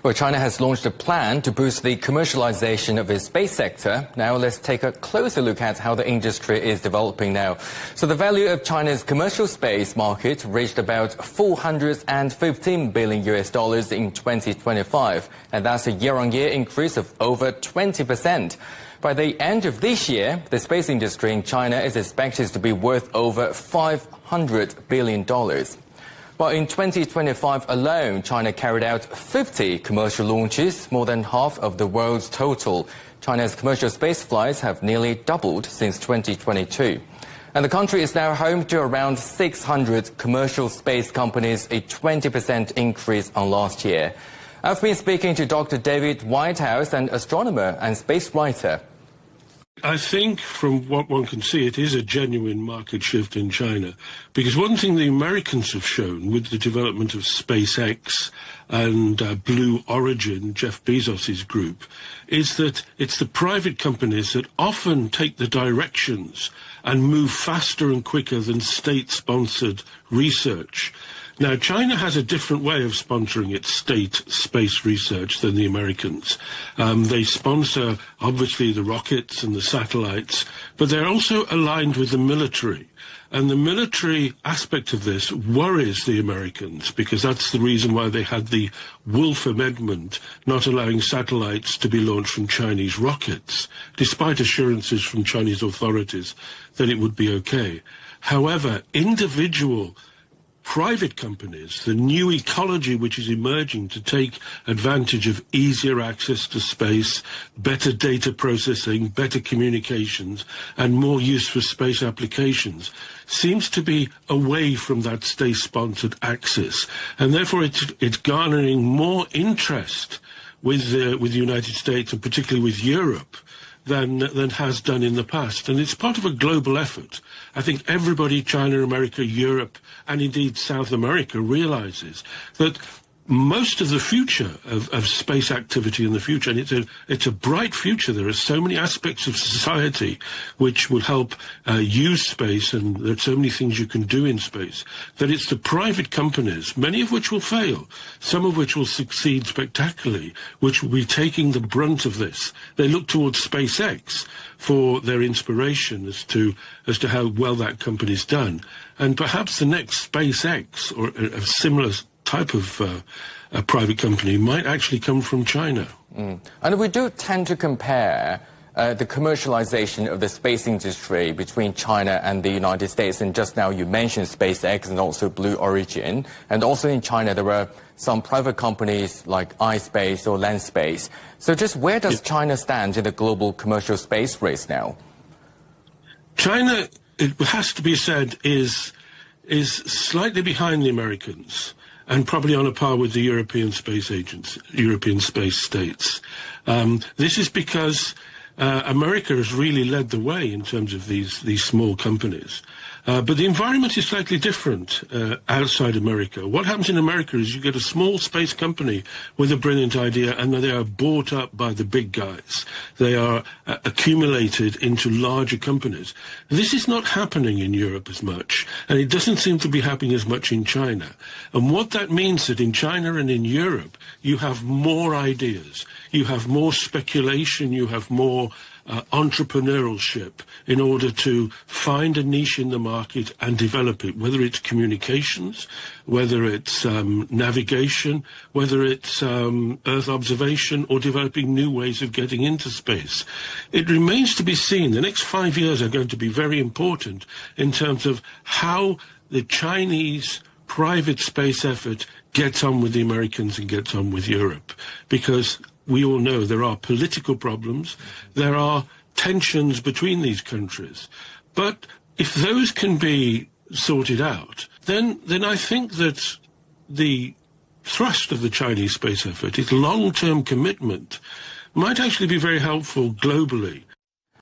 Well, China has launched a plan to boost the commercialization of its space sector. Now let's take a closer look at how the industry is developing now. So the value of China's commercial space market reached about $415 billion in 2025, and that's a year-on-year increase of over 20%. By the end of this year, the space industry in China is expected to be worth over $500 billion. Well, in 2025 alone, China carried out 50 commercial launches, more than half of the world's total. China's commercial space flights have nearly doubled since 2022. And the country is now home to around 600 commercial space companies, a 20% increase on last year. I've been speaking to Dr. David Whitehouse, an astronomer and space writer. I think from what one can see, it is a genuine market shift in China, because one thing the Americans have shown with the development of SpaceX and Blue Origin, Jeff Bezos's group, is that it's the private companies that often take the directions and move faster and quicker than state-sponsored research. Now, China has a different way of sponsoring its state space research than the Americans. They sponsor, obviously, the rockets and the satellites, but they're also aligned with the military. And the military aspect of this worries the Americans, because that's the reason why they had the Wolf Amendment, not allowing satellites to be launched from Chinese rockets, despite assurances from Chinese authorities that it would be okay. However, individual private companies, the new ecology which is emerging to take advantage of easier access to space, better data processing, better communications, and more use for space applications, seems to be away from that state-sponsored axis. And therefore it's garnering more interest with the United States, and particularly with Europe, than has done in the past. And it's part of a global effort. I think everybody, China, America, Europe, and indeed South America, realizes that most of the future of space activity in the future, and it's a bright future. There are so many aspects of society which will help use space, and there are so many things you can do in space, that it's the private companies, many of which will fail, some of which will succeed spectacularly, which will be taking the brunt of this. They look towards SpaceX for their inspiration as to how well that company's done. And perhaps the next SpaceX, or a similar type of a private company, might actually come from China. And we do tend to compare the commercialization of the space industry between China and the United States. And just now you mentioned SpaceX and also Blue Origin. And also in China there are some private companies like iSpace or Landspace. So just where does China stand in the global commercial space race now? China, it has to be said, is slightly behind the Americans, and probably on a par with the European space agents, European space states. This is because America has really led the way in terms of these small companies. But the environment is slightly different outside America. What happens in America is you get a small space company with a brilliant idea, and they are bought up by the big guys. They are accumulated into larger companies. This is not happening in Europe as much, and it doesn't seem to be happening as much in China. And what that means that in China and in Europe, you have more ideas, you have more speculation, you have more entrepreneurship in order to find a niche in the market and develop it, whether it's communications, whether it's navigation, whether it's Earth observation, or developing new ways of getting into space. It remains to be seen. The next 5 years are going to be very important in terms of how the Chinese private space effort gets on with the Americans and gets on with Europe, because we all know there are political problems, there are tensions between these countries. But if those can be sorted out, then I think that the thrust of the Chinese space effort, its long-term commitment, might actually be very helpful globally